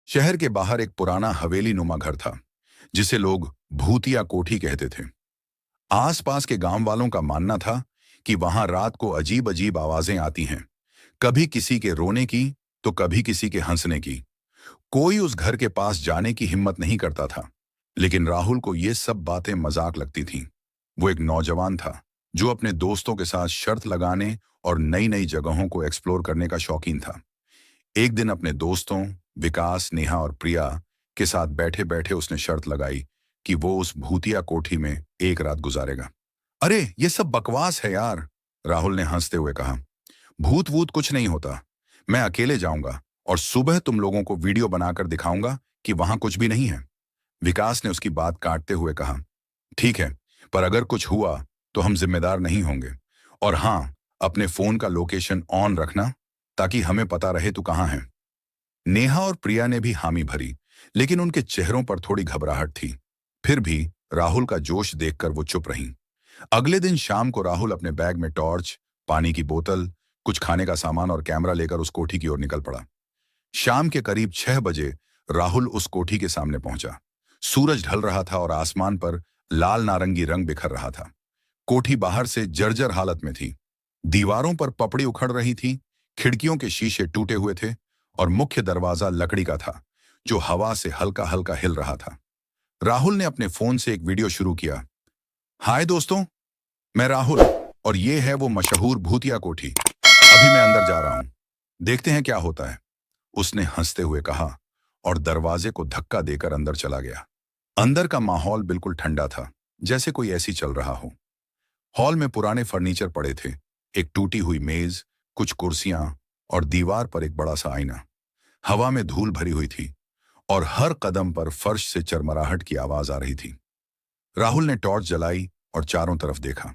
शहर के बाहर एक पुराना हवेली नुमा घर था, जिसे लोग भूतिया कोठी कहते थे। आसपास के गांव वालों का मानना था कि वहां रात को अजीब अजीब आवाजें आती हैं, कभी किसी के रोने की तो कभी किसी के हंसने की। कोई उस घर के पास जाने की हिम्मत नहीं करता था, लेकिन राहुल को ये सब बातें मजाक लगती थीं। वो एक नौजवान था जो अपने दोस्तों के साथ शर्त लगाने और नई नई जगहों को एक्सप्लोर करने का शौकीन था। एक दिन अपने दोस्तों विकास, नेहा और प्रिया के साथ बैठे बैठे उसने शर्त लगाई कि वो उस भूतिया कोठी में एक रात गुजारेगा। अरे ये सब बकवास है यार, राहुल ने हंसते हुए कहा। भूत वूत कुछ नहीं होता। मैं अकेले जाऊंगा और सुबह तुम लोगों को वीडियो बनाकर दिखाऊंगा कि वहां कुछ भी नहीं है। विकास ने उसकी बात काटते हुए कहा, ठीक है, पर अगर कुछ हुआ तो हम जिम्मेदार नहीं होंगे। और हाँ, अपने फोन का लोकेशन ऑन रखना ताकि हमें पता रहे तू कहाँ है। नेहा और प्रिया ने भी हामी भरी, लेकिन उनके चेहरों पर थोड़ी घबराहट थी। फिर भी राहुल का जोश देखकर वो चुप रहीं। अगले दिन शाम को राहुल अपने बैग में टॉर्च, पानी की बोतल, कुछ खाने का सामान और कैमरा लेकर उस कोठी की ओर निकल पड़ा। शाम के करीब 6 बजे राहुल उस कोठी के सामने पहुंचा। सूरज ढल रहा था और आसमान पर लाल नारंगी रंग बिखर रहा था। कोठी बाहर से जर्जर हालत में थी। दीवारों पर पपड़ी उखड़ रही थी, खिड़कियों के शीशे टूटे हुए थे और मुख्य दरवाजा लकड़ी का था, जो हवा से हल्का हल्का हिल रहा था। राहुल ने अपने फोन से एक वीडियो शुरू किया। हाय दोस्तों, मैं राहुल और ये है वो मशहूर भूतिया कोठी। अभी मैं अंदर जा रहा हूं, देखते हैं क्या होता है, उसने हंसते हुए कहा और दरवाजे को धक्का देकर अंदर चला गया। अंदर का माहौल बिल्कुल ठंडा था, जैसे कोई ऐसी चल रहा हो। हॉल में पुराने फर्नीचर पड़े थे, एक टूटी हुई मेज, कुछ कुर्सियां और दीवार पर एक बड़ा सा आईना। हवा में धूल भरी हुई थी और हर कदम पर फर्श से चरमराहट की आवाज आ रही थी। राहुल ने टॉर्च जलाई और चारों तरफ देखा।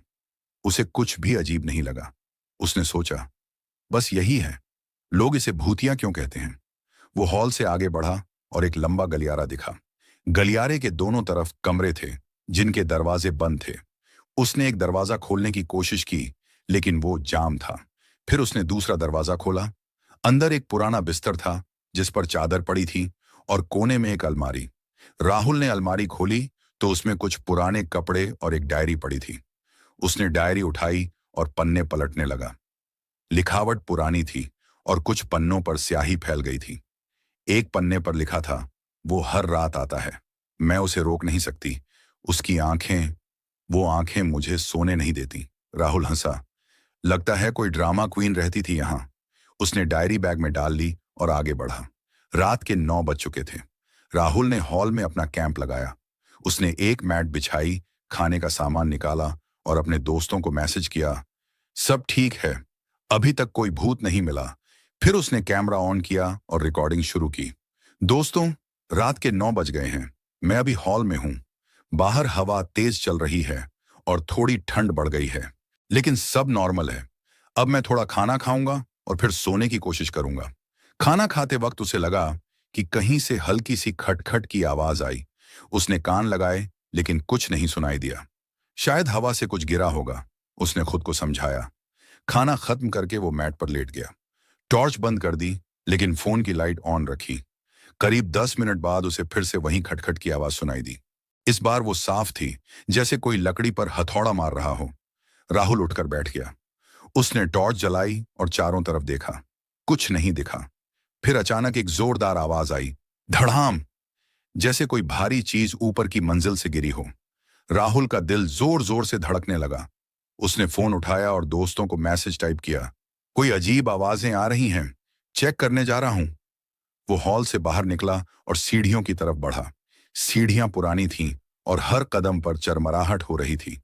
उसे कुछ भी अजीब नहीं लगा। उसने सोचा, बस यही है, लोग इसे भूतिया क्यों कहते हैं। वो हॉल से आगे बढ़ा और एक लंबा गलियारा दिखा। गलियारे के दोनों तरफ कमरे थे, जिनके दरवाजे बंद थे। उसने एक दरवाजा खोलने की कोशिश की, लेकिन वो जाम था। फिर उसने दूसरा दरवाजा खोला। अंदर एक पुराना बिस्तर था, जिस पर चादर पड़ी थी और कोने में एक अलमारी। राहुल ने अलमारी खोली तो उसमें कुछ पुराने कपड़े और एक डायरी पड़ी थी। उसने डायरी उठाई और पन्ने पलटने लगा। लिखावट पुरानी थी और कुछ पन्नों पर स्याही फैल गई थी। एक पन्ने पर लिखा था, वो हर रात आता है, मैं उसे रोक नहीं सकती, उसकी आंखें, वो आंखें मुझे सोने नहीं देती। राहुल हंसा। लगता है कोई ड्रामा क्वीन रहती थी यहां। उसने डायरी बैग में डाल ली और आगे बढ़ा। रात के 9 बज चुके थे। राहुल ने हॉल में अपना कैंप लगाया। उसने एक मैट बिछाई, खाने का सामान निकाला और अपने दोस्तों को मैसेज किया, सब ठीक है, अभी तक कोई भूत नहीं मिला। फिर उसने कैमरा ऑन किया और रिकॉर्डिंग शुरू की। दोस्तों, रात के 9 बज गए हैं। मैं अभी हॉल में हूं। बाहर हवा तेज चल रही है और थोड़ी ठंड बढ़ गई है, लेकिन सब नॉर्मल है। अब मैं थोड़ा खाना खाऊंगा और फिर सोने की कोशिश करूंगा। खाना खाते वक्त उसे लगा कि कहीं से हल्की सी खटखट की आवाज आई। उसने कान लगाए, लेकिन कुछ नहीं सुनाई दिया। शायद हवा से कुछ गिरा होगा, उसने खुद को समझाया। खाना खत्म करके वो मैट पर लेट गया। टॉर्च बंद कर दी, लेकिन फोन की लाइट ऑन रखी। करीब 10 मिनट बाद उसे फिर से वही खटखट की आवाज सुनाई दी। इस बार वो साफ थी, जैसे कोई लकड़ी पर हथौड़ा मार रहा हो। राहुल उठकर बैठ गया। उसने टॉर्च जलाई और चारों तरफ देखा। कुछ नहीं दिखा। फिर अचानक एक जोरदार आवाज आई, धड़ाम, जैसे कोई भारी चीज ऊपर की मंजिल से गिरी हो। राहुल का दिल जोर जोर से धड़कने लगा। उसने फोन उठाया और दोस्तों को मैसेज टाइप किया, कोई अजीब आवाजें आ रही हैं, चेक करने जा रहा हूं। वो हॉल से बाहर निकला और सीढ़ियों की तरफ बढ़ा। सीढ़ियां पुरानी थीं और हर कदम पर चरमराहट हो रही थी।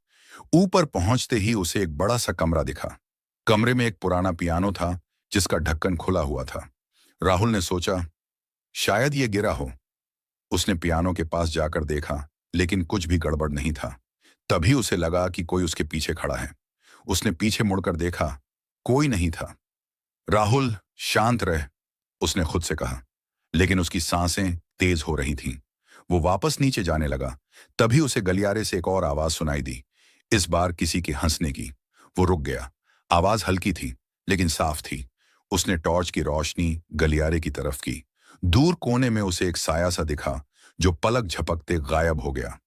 ऊपर पहुंचते ही उसे एक बड़ा सा कमरा दिखा। कमरे में एक पुराना पियानो था, जिसका ढक्कन खुला हुआ था। राहुल ने सोचा, शायद ये गिरा हो। उसने पियानो के पास जाकर देखा, लेकिन कुछ भी गड़बड़ नहीं था। तभी उसे लगा कि कोई उसके पीछे खड़ा है। उसने पीछे मुड़कर देखा, कोई नहीं था। राहुल, शांत रह, उसने खुद से कहा, लेकिन उसकी सांसें तेज हो रही थीं। वो वापस नीचे जाने लगा। तभी उसे गलियारे से एक और आवाज सुनाई दी, इस बार किसी के हंसने की। वो रुक गया। आवाज हल्की थी, लेकिन साफ थी। उसने टॉर्च की रोशनी गलियारे की तरफ की। दूर कोने में उसे एक साया सा दिखा जो पलक झपकते गायब हो गया।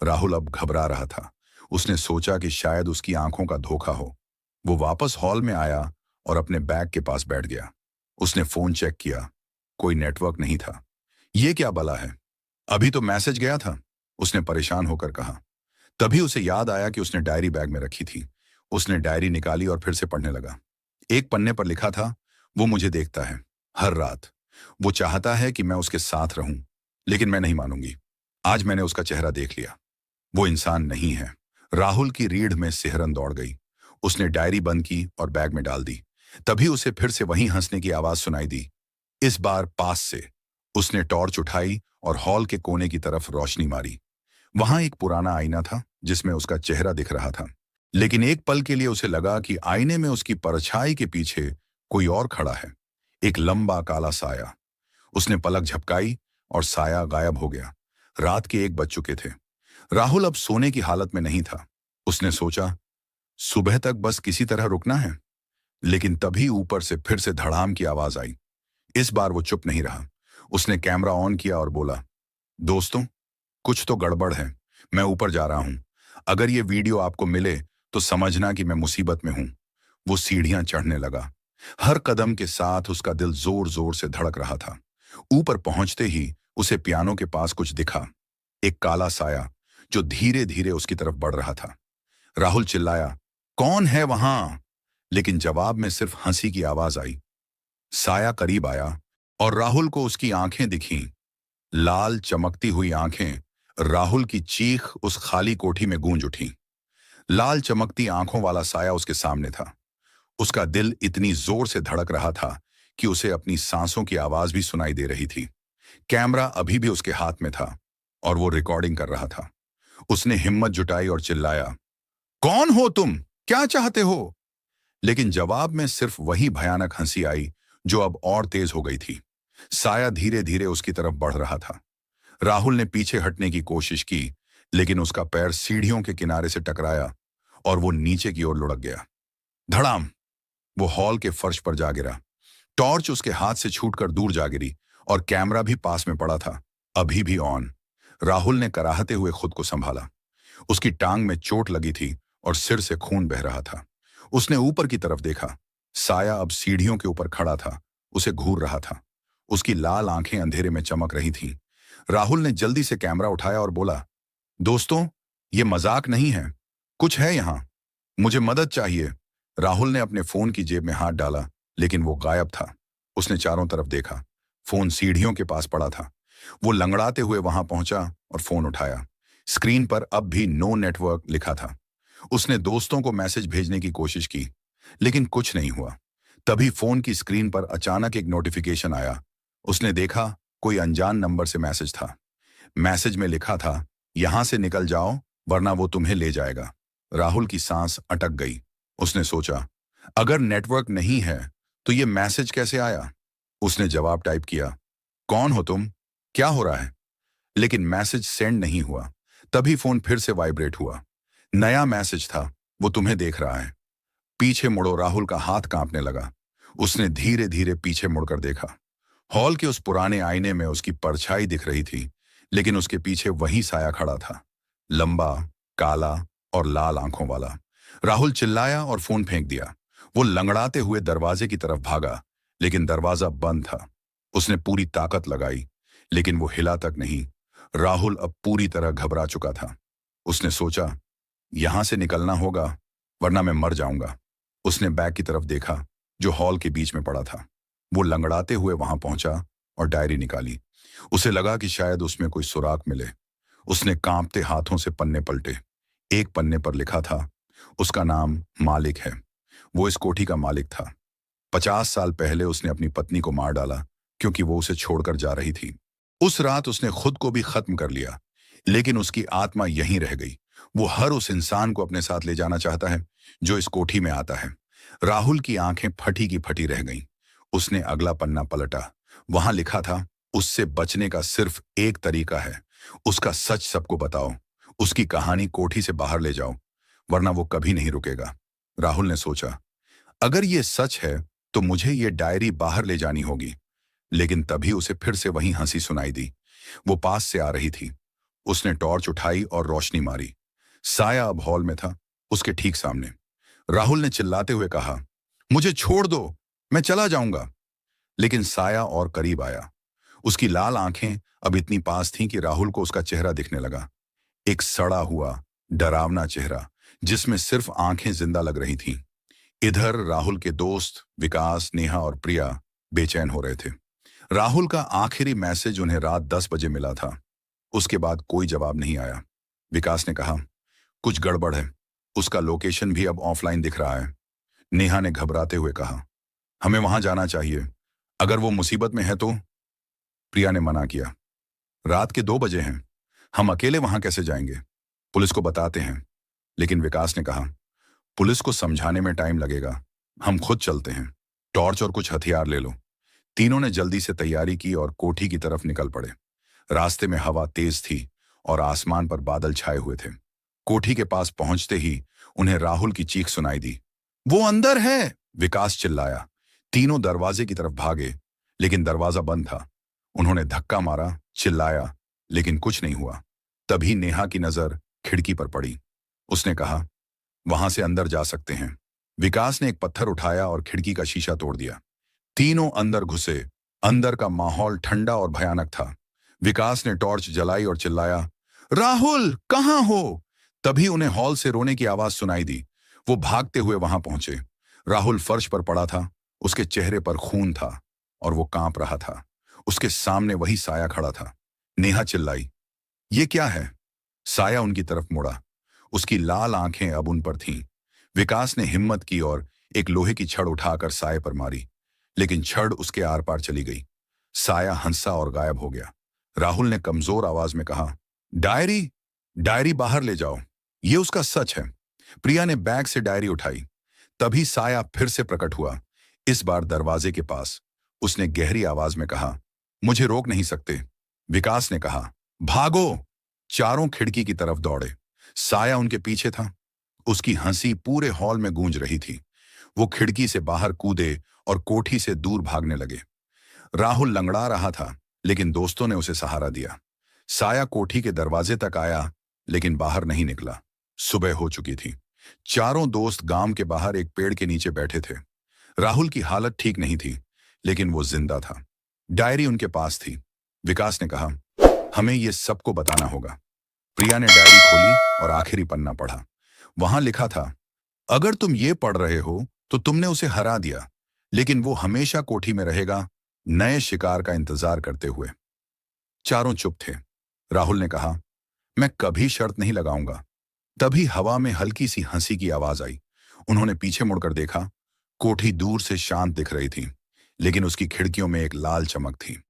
राहुल अब घबरा रहा था। उसने सोचा कि शायद उसकी आंखों का धोखा हो। वो वापस हॉल में आया और अपने बैग के पास बैठ गया। उसने फोन चेक किया, कोई नेटवर्क नहीं था। ये क्या बला है, अभी तो मैसेज गया था, उसने परेशान होकर कहा। तभी उसे याद आया कि उसने डायरी बैग में रखी थी। उसने डायरी निकाली और फिर से पढ़ने लगा। एक पन्ने पर लिखा था, वो मुझे देखता है हर रात। वो चाहता है कि मैं उसके साथ रहूं, लेकिन मैं नहीं मानूंगी। आज मैंने उसका चेहरा देख लिया। वो इंसान नहीं है। राहुल की रीढ़ में सिहरन दौड़ गई। उसने डायरी बंद की और बैग में डाल दी। तभी उसे फिर से वहीं हंसने की आवाज सुनाई दी, इस बार पास से। उसने टॉर्च उठाई और हॉल के कोने की तरफ रोशनी मारी। वहां एक पुराना आईना था जिसमें उसका चेहरा दिख रहा था। लेकिन एक पल के लिए उसे लगा कि आईने में उसकी परछाई के पीछे कोई और खड़ा है, एक लंबा काला साया। उसने पलक झपकाई और साया गायब हो गया। रात के 1 बज चुके थे। राहुल अब सोने की हालत में नहीं था। उसने सोचा, सुबह तक बस किसी तरह रुकना है। लेकिन तभी ऊपर से फिर से धड़ाम की आवाज आई। इस बार वो चुप नहीं रहा। उसने कैमरा ऑन किया और बोला, दोस्तों, कुछ तो गड़बड़ है। मैं ऊपर जा रहा हूं। अगर ये वीडियो आपको मिले तो समझना कि मैं मुसीबत में हूं। वो सीढ़ियां चढ़ने लगा। हर कदम के साथ उसका दिल जोर जोर से धड़क रहा था। ऊपर पहुंचते ही उसे पियानो के पास कुछ दिखा, एक काला साया जो धीरे धीरे उसकी तरफ बढ़ रहा था। राहुल चिल्लाया, कौन है वहां? लेकिन जवाब में सिर्फ हंसी की आवाज आई। साया करीब आया और राहुल को उसकी आंखें दिखीं, लाल चमकती हुई आंखें। राहुल की चीख उस खाली कोठी में गूंज उठी। लाल चमकती आंखों वाला साया उसके सामने था। उसका दिल इतनी जोर से धड़क रहा था कि उसे अपनी सांसों की आवाज भी सुनाई दे रही थी। कैमरा अभी भी उसके हाथ में था और वो रिकॉर्डिंग कर रहा था। उसने हिम्मत जुटाई और चिल्लाया, कौन हो तुम? क्या चाहते हो? लेकिन जवाब में सिर्फ वही भयानक हंसी आई जो अब और तेज हो गई थी। साया धीरे धीरे उसकी तरफ बढ़ रहा था। राहुल ने पीछे हटने की कोशिश की, लेकिन उसका पैर सीढ़ियों के किनारे से टकराया और वो नीचे की ओर लुढ़क गया। धड़ाम! वो हॉल के फर्श पर जा गिरा। टॉर्च उसके हाथ से छूटकर दूर जा गिरी और कैमरा भी पास में पड़ा था, अभी भी ऑन। राहुल ने कराहते हुए खुद को संभाला। उसकी टांग में चोट लगी थी और सिर से खून बह रहा था। उसने ऊपर की तरफ देखा। साया अब सीढ़ियों के ऊपर खड़ा था, उसे घूर रहा था। उसकी लाल आंखें अंधेरे में चमक रही थीं। राहुल ने जल्दी से कैमरा उठाया और बोला, दोस्तों, ये मजाक नहीं है, कुछ है यहां, मुझे मदद चाहिए। राहुल ने अपने फोन की जेब में हाथ डाला, लेकिन वो गायब था। उसने चारों तरफ देखा। फोन सीढ़ियों के पास पड़ा था। वो लंगड़ाते हुए वहां पहुंचा और फोन उठाया। स्क्रीन पर अब भी नो नेटवर्क लिखा था। उसने दोस्तों को मैसेज भेजने की कोशिश की, लेकिन कुछ नहीं हुआ। तभी फोन की स्क्रीन पर अचानक एक नोटिफिकेशन आया। उसने देखा, कोई अनजान नंबर से मैसेज था। मैसेज में लिखा था, यहां से निकल जाओ वरना वो तुम्हें ले जाएगा। राहुल की सांस अटक गई। उसने सोचा, अगर नेटवर्क नहीं है तो ये मैसेज कैसे आया? उसने जवाब टाइप किया, कौन हो तुम? क्या हो रहा है? लेकिन मैसेज सेंड नहीं हुआ। तभी फोन फिर से वाइब्रेट हुआ। नया मैसेज था, वो तुम्हें देख रहा है, पीछे मुड़ो। राहुल का हाथ कांपने लगा। उसने धीरे धीरे पीछे मुड़कर देखा। हॉल के उस पुराने आईने में उसकी परछाई दिख रही थी, लेकिन उसके पीछे वही साया खड़ा था, लंबा, काला और लाल आंखों वाला। राहुल चिल्लाया और फोन फेंक दिया। वो लंगड़ाते हुए दरवाजे की तरफ भागा, लेकिन दरवाजा बंद था। उसने पूरी ताकत लगाई, लेकिन वो हिला तक नहीं। राहुल अब पूरी तरह घबरा चुका था। उसने सोचा, यहां से निकलना होगा वरना मैं मर जाऊंगा। उसने बैग की तरफ देखा जो हॉल के बीच में पड़ा था। वो लंगड़ाते हुए वहां पहुंचा और डायरी निकाली। उसे लगा कि शायद उसमें कोई सुराग मिले। उसने कांपते हाथों से पन्ने पलटे। एक पन्ने पर लिखा था, उसका नाम मालिक है। वो इस कोठी का मालिक था। 50 साल पहले उसने अपनी पत्नी को मार डाला क्योंकि वो उसे छोड़कर जा रही थी। उस रात उसने खुद को भी खत्म कर लिया, लेकिन उसकी आत्मा यहीं रह गई। वो हर उस इंसान को अपने साथ ले जाना चाहता है जो इस कोठी में आता है। राहुल की आंखें फटी की फटी रह गईं। उसने अगला पन्ना पलटा। वहां लिखा था, उससे बचने का सिर्फ एक तरीका है, उसका सच सबको बताओ, उसकी कहानी कोठी से बाहर ले जाओ, वरना वो कभी नहीं रुकेगा। राहुल ने सोचा, अगर ये सच है तो मुझे ये डायरी बाहर ले जानी होगी। लेकिन तभी उसे फिर से वही हंसी सुनाई दी। वो पास से आ रही थी। उसने टॉर्च उठाई और रोशनी मारी। साया अब हॉल में था, उसके ठीक सामने। राहुल ने चिल्लाते हुए कहा, मुझे छोड़ दो, मैं चला जाऊंगा। लेकिन साया और करीब आया। उसकी लाल आंखें अब इतनी पास थीं कि राहुल को उसका चेहरा दिखने लगा। एक सड़ा हुआ, डरावना चेहरा, जिसमें सिर्फ आंखें जिंदा लग रही थीं। इधर राहुल के दोस्त विकास, नेहा और प्रिया बेचैन हो रहे थे। राहुल का आखिरी मैसेज उन्हें रात 10 बजे मिला था। उसके बाद कोई जवाब नहीं आया। विकास ने कहा, कुछ गड़बड़ है, उसका लोकेशन भी अब ऑफलाइन दिख रहा है। नेहा ने घबराते हुए कहा, हमें वहां जाना चाहिए, अगर वो मुसीबत में है तो। प्रिया ने मना किया, रात के 2 बजे हैं, हम अकेले वहां कैसे जाएंगे, पुलिस को बताते हैं। लेकिन विकास ने कहा, पुलिस को समझाने में टाइम लगेगा, हम खुद चलते हैं। टॉर्च और कुछ हथियार ले लो। तीनों ने जल्दी से तैयारी की और कोठी की तरफ निकल पड़े। रास्ते में हवा तेज थी और आसमान पर बादल छाए हुए थे। कोठी के पास पहुंचते ही उन्हें राहुल की चीख सुनाई दी। वो अंदर है, विकास चिल्लाया। तीनों दरवाजे की तरफ भागे, लेकिन दरवाजा बंद था। उन्होंने धक्का मारा, चिल्लाया, लेकिन कुछ नहीं हुआ। तभी नेहा की नजर खिड़की पर पड़ी। उसने कहा, वहां से अंदर जा सकते हैं। विकास ने एक पत्थर उठाया और खिड़की का शीशा तोड़ दिया। तीनों अंदर घुसे। अंदर का माहौल ठंडा और भयानक था। विकास ने टॉर्च जलाई और चिल्लाया, राहुल कहां हो? तभी उन्हें हॉल से रोने की आवाज सुनाई दी। वो भागते हुए वहां पहुंचे। राहुल फर्श पर पड़ा था, उसके चेहरे पर खून था और वो कांप रहा था। उसके सामने वही साया खड़ा था। नेहा चिल्लाई, ये क्या है? साया उनकी तरफ मुड़ा। उसकी लाल आंखें अब उन पर थीं। विकास ने हिम्मत की और एक लोहे की छड़ उठाकर साये पर मारी, लेकिन छड़ उसके आर पार चली गई। साया हंसा और गायब हो गया। राहुल ने कमजोर आवाज में कहा, डायरी, डायरी बाहर ले जाओ, ये उसका सच है। प्रिया ने बैग से डायरी उठाई। तभी साया फिर से प्रकट हुआ, इस बार दरवाजे के पास। उसने गहरी आवाज में कहा, मुझे रोक नहीं सकते। विकास ने कहा, भागो। चारों खिड़की की तरफ दौड़े। साया उनके पीछे था। उसकी हंसी पूरे हॉल में गूंज रही थी। वो खिड़की से बाहर कूदे और कोठी से दूर भागने लगे। राहुल लंगड़ा रहा था, लेकिन दोस्तों ने उसे सहारा दिया। साया कोठी के दरवाजे तक आया, लेकिन बाहर नहीं निकला। सुबह हो चुकी थी। चारों दोस्त गांव के बाहर एक पेड़ के नीचे बैठे थे। राहुल की हालत ठीक नहीं थी, लेकिन वो जिंदा था। डायरी उनके पास थी। विकास ने कहा, हमें ये सबको बताना होगा। प्रिया ने डायरी खोली और आखिरी पन्ना पढ़ा। वहां लिखा था, अगर तुम ये पढ़ रहे हो तो तुमने उसे हरा दिया, लेकिन वो हमेशा कोठी में रहेगा, नए शिकार का इंतजार करते हुए। चारों चुप थे। राहुल ने कहा, मैं कभी शर्त नहीं लगाऊंगा। तभी हवा में हल्की सी हंसी की आवाज आई। उन्होंने पीछे मुड़कर देखा। कोठी दूर से शांत दिख रही थी, लेकिन उसकी खिड़कियों में एक लाल चमक थी।